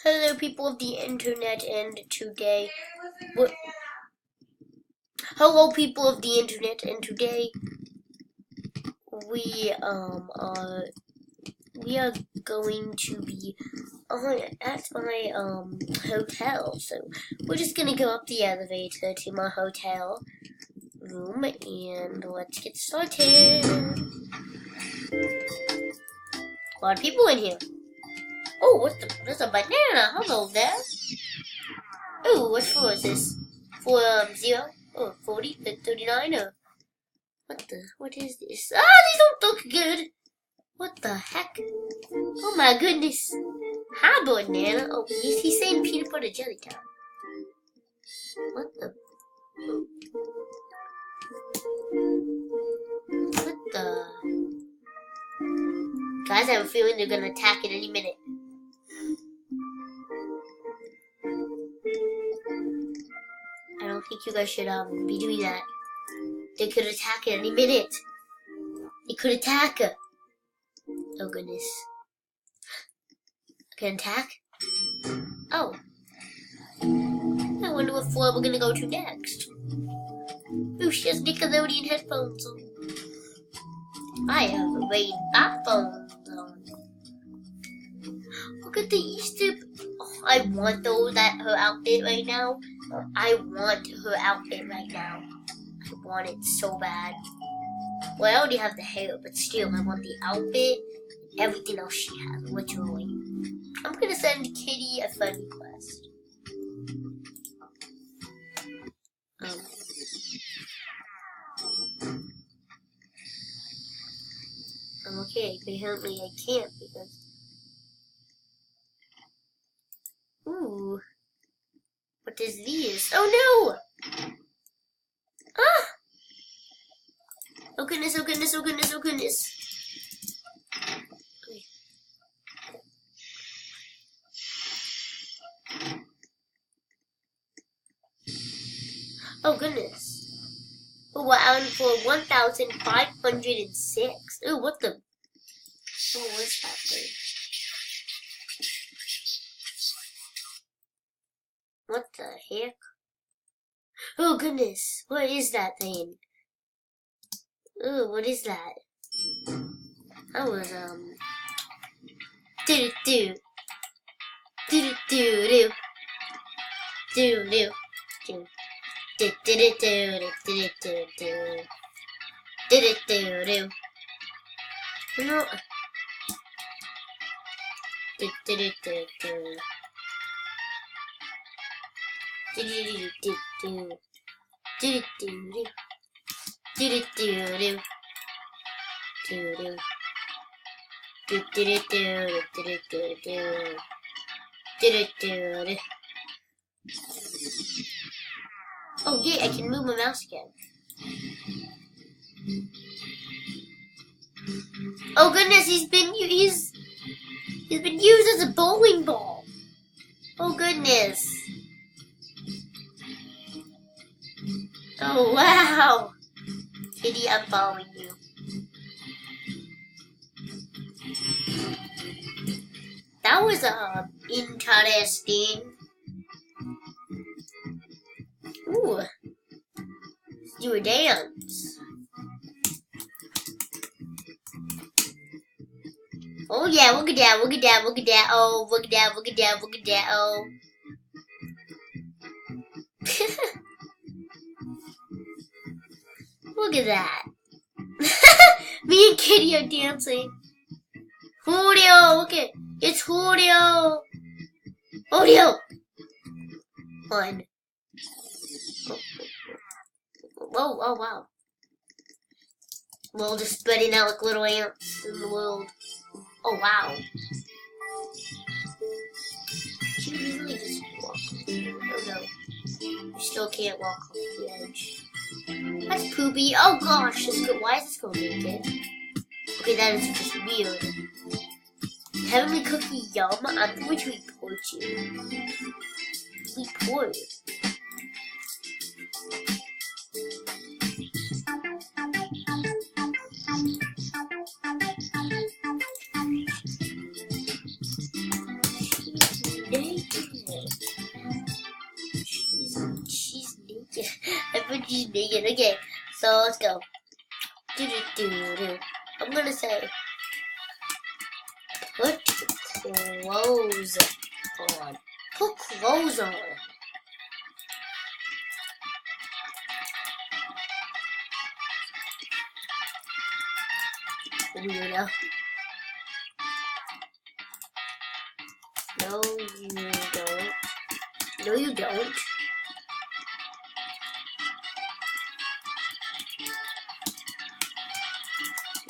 Hello people of the internet, and today what hello people of the internet, and today we are going to be at my hotel. So we're just gonna go up the elevator to my hotel room and let's get started. A lot of people in here. Oh, there's a banana. Hello there. Oh, what floor is this? For 0? Oh, 40? 39? Or what is this? Ah, these don't look good. What the heck? Oh my goodness. Hi, banana. Oh, he's saying peanut butter jelly time. What the? What the? Guys, I have a feeling they're gonna attack at any minute. I don't think you guys should be doing that. They could attack at any minute. They could attack. Oh goodness. Can attack? Oh. I wonder what floor we're gonna go to next. Ooh, she has Nickelodeon headphones on. I have rain phones on. Look at the Easter. Oh, I want her outfit right now. I want her outfit right now. I want it so bad. Well, I already have the hair, but still, I want the outfit and everything else she has, literally. I'm gonna send Kitty a friend request. Okay, apparently I can't because... Ooh. What is this? Oh no! Ah! Oh goodness, oh goodness, oh goodness, oh goodness. Oh goodness. Oh, we're out for 1,506. Ooh, what the? Oh, what's that thing? What the heck? Oh goodness, what is that thing? Oh, what is that? I was, do-do-do. Do-do-do-do. Do-do-do. Do-do-do-do-do-do-do-do. Do-do-do-do. No. Do-do-do-do-do. Do-do-do-do-do. Do-do-do-do. Do-do-do-do. Do-do. Do-do-do-do-do-do-do. Do-do-do-do. Oh yeah, I can move my mouse again. Oh goodness, he's been used as a bowling ball. Oh goodness. Oh wow. Kitty, I'm following you. That was interesting. Ooh. Let's do a dance. Oh yeah, look at that, look at that, look at that. Oh, look at that, look at that, look at that. Oh. Look at that. Me and Kitty are dancing. Julio, look at it's Julio. Julio. One. Oh, oh wow. We're all just spreading out like little ants in the world. Oh wow. She usually just walk. Oh no. You still can't walk off the edge. That's poopy. Oh gosh, why is this going naked? Okay, that is just weird. Heavenly cookie, yum. I'm going to report you. Report. naked. She's naked. I put she's naked. Okay, so let's go. I'm gonna say put clothes on. Put clothes on. Weirdo. No, you don't. No, you don't.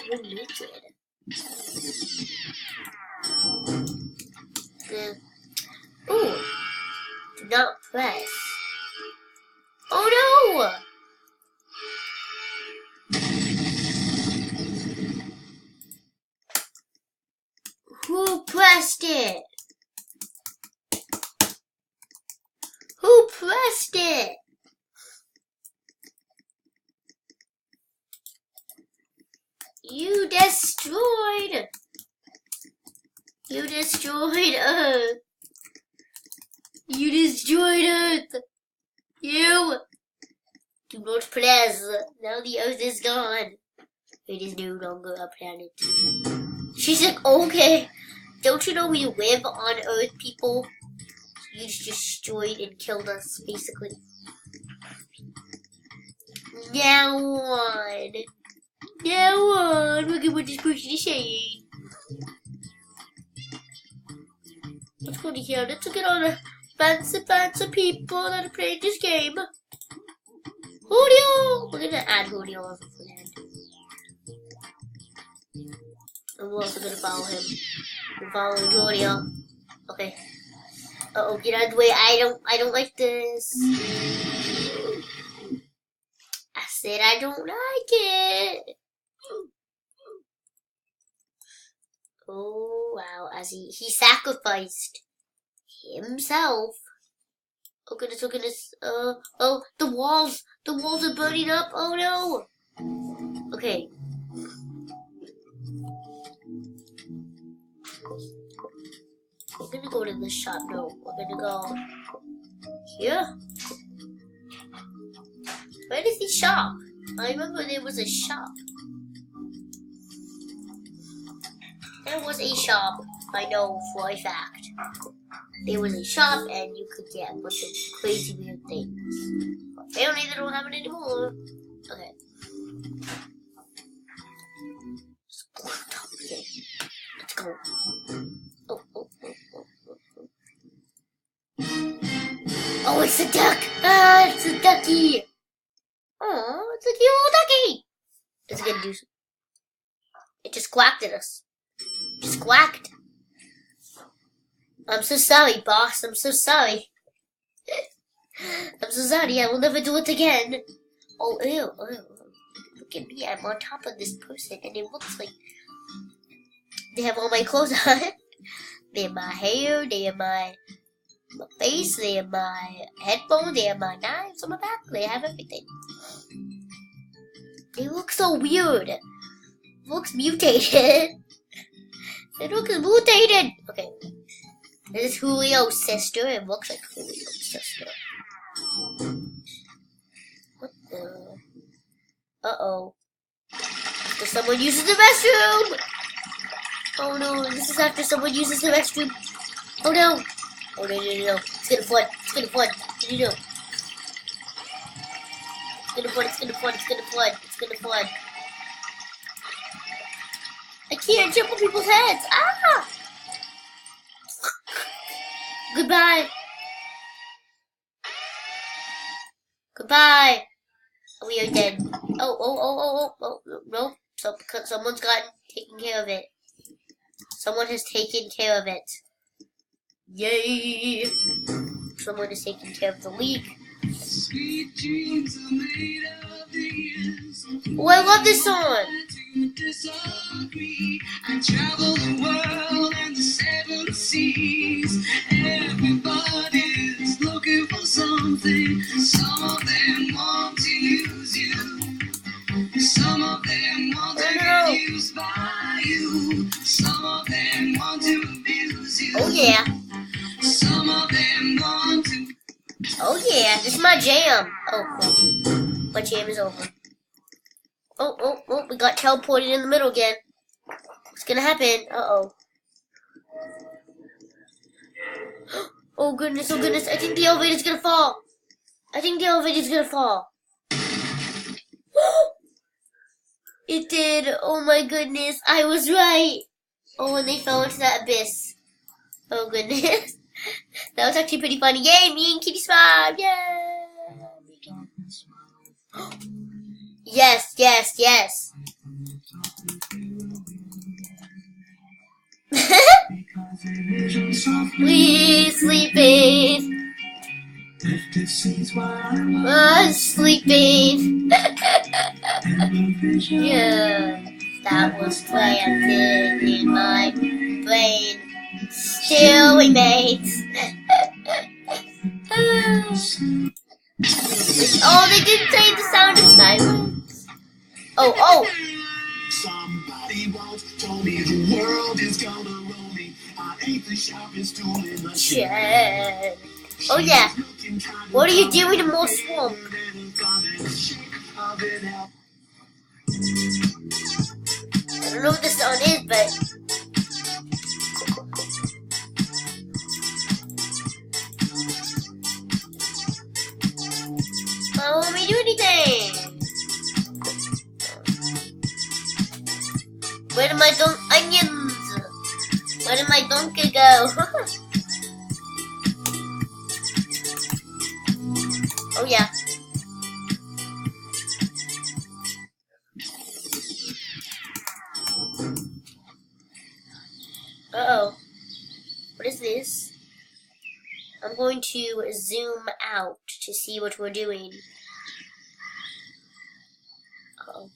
You're naked. Ooh. Do not press. Oh no! Who pressed it? Who pressed it? You destroyed. You destroyed Earth. You destroyed Earth. You. Do not press. Now the Earth is gone. It is no longer a planet. She's like, okay. Don't you know we live on Earth, people? You just destroyed and killed us, basically. Now on. Now on. Look at what this person is saying. Let's go to here. Let's look at all the fancy people that are playing this game. Julio! We're gonna add Julio as a friend. And we're also gonna follow him. We're following Julio. Okay. Uh-oh, get out of the way. I don't like this. I said I don't like it. Oh wow, as he sacrificed himself. Oh goodness. Oh, the walls are burning up. Oh no. Okay. We're gonna go to this shop. No, we're gonna go here. Where is the shop? I remember there was a shop. There was a shop. I know for a fact. There was a shop and you could get a bunch of crazy weird things. But apparently they don't have it anymore. Okay. Let's go. Oh, it's a duck! Ah, it's a ducky! Oh, it's a cute little ducky! It's gonna do something. It just quacked at us. Just quacked. I'm so sorry, boss. I'm so sorry. I'm so sorry. I will never do it again. Oh, ew. Look at me. I'm on top of this person, and it looks like they have all my clothes on. They have my hair. They have my face. They have my headphones. They have my knives on my back. They have everything. They look so weird. It looks mutated. It looks mutated. Okay. This is Julio's sister. It looks like Julio's sister. What the? Uh-oh. After someone uses the restroom! Oh no, this is after someone uses the restroom. Oh no! Oh no. It's gonna flood. It's gonna flood. What do you do? It's gonna flood. I can't jump on people's heads. Ah! Goodbye. We are dead. Oh, no. Someone's taken care of it. Someone has taken care of it. Yay! Someone has taken care of the leak. Sweet dreams are made of the years. Oh, I love this song. I travel the world and the 7 seas. Everybody's looking for something. Some of them want to use you. Some of them want to get used by you. Some of them want to abuse you. Oh yeah. Some yeah, this is my jam. Oh, cool. My jam is over. Oh, we got teleported in the middle again. What's gonna happen? Uh-oh. Oh goodness, I think the elevator's gonna fall. It did. Oh my goodness, I was right. Oh, and they fell into that abyss. Oh goodness. That was actually pretty funny. Yay, me and Kitty Swab. Yay. Yes. We sleeping. Sleeping. Yeah, that was planted in my brain. Still remains. Oh, they didn't say the sound of silence. Oh. Somebody once told me the world is gonna roll me. I ain't the sharpest tool in the shed. Oh yeah. What are you doing in more swamp? I don't know what the song is, but I don't want me to do anything. Where did my onions? Where did my donkey go? Oh yeah. Uh-oh. What is this? I'm going to zoom out to see what we're doing. Uh-oh.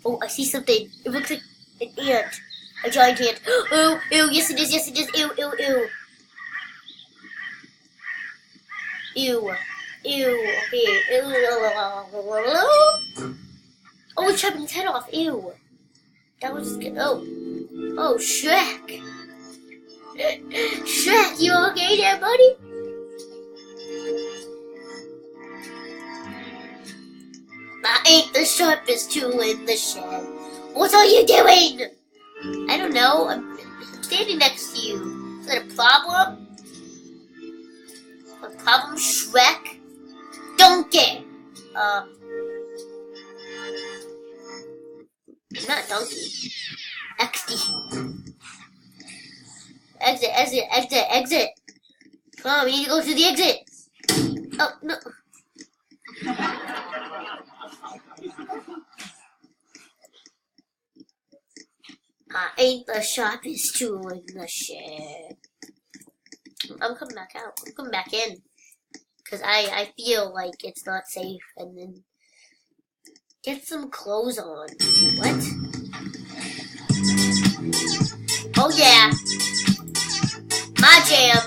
Oh, I see something. It looks like an ant. A giant ant. Oh, ew, yes it is. Ew. Okay. Oh, it's chopping his head off. Ew. That was good. Oh, Shrek. Shrek, you okay there, buddy? I ain't the sharpest tool in the shed. What are you doing? I don't know. I'm standing next to you. Is that a problem? A problem, Shrek? Donkey! Not donkey. XD. Exit. Come on, we need to go through the exit. Oh, no. I ain't the sharpest tool in the shed. I'm coming back out. I'm coming back in. Because I feel like it's not safe. And then get some clothes on. What? Oh yeah. My jam.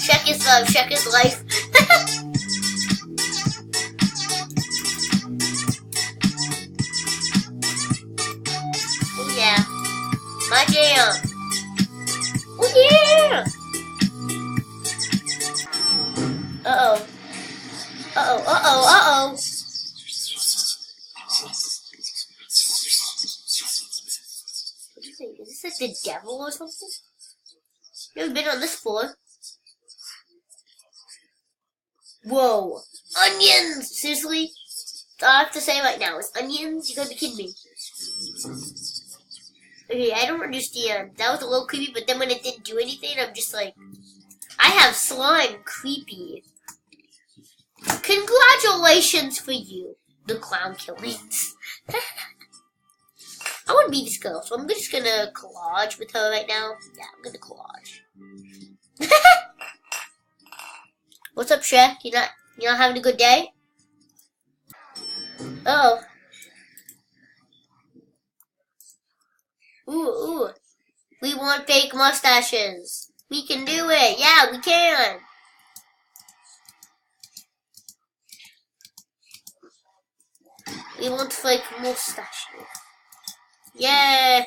Check his life. Oh yeah. My jam. Oh yeah. Uh-oh. What do you think? Is this like the devil or something? Never been on this floor. Whoa. Onions! Seriously? All I have to say right now is onions? You gotta be kidding me. Okay, I don't understand. That was a little creepy, but then when it didn't do anything, I'm just like, I have slime. Creepy. Congratulations for you, the clown killings. I want to be this girl, so I'm just gonna collage with her right now. Yeah, I'm gonna collage. What's up, Shrek? You not having a good day? Oh. Ooh. We want fake mustaches. We can do it. Yeah, we can. We want fake mustaches. Yeah.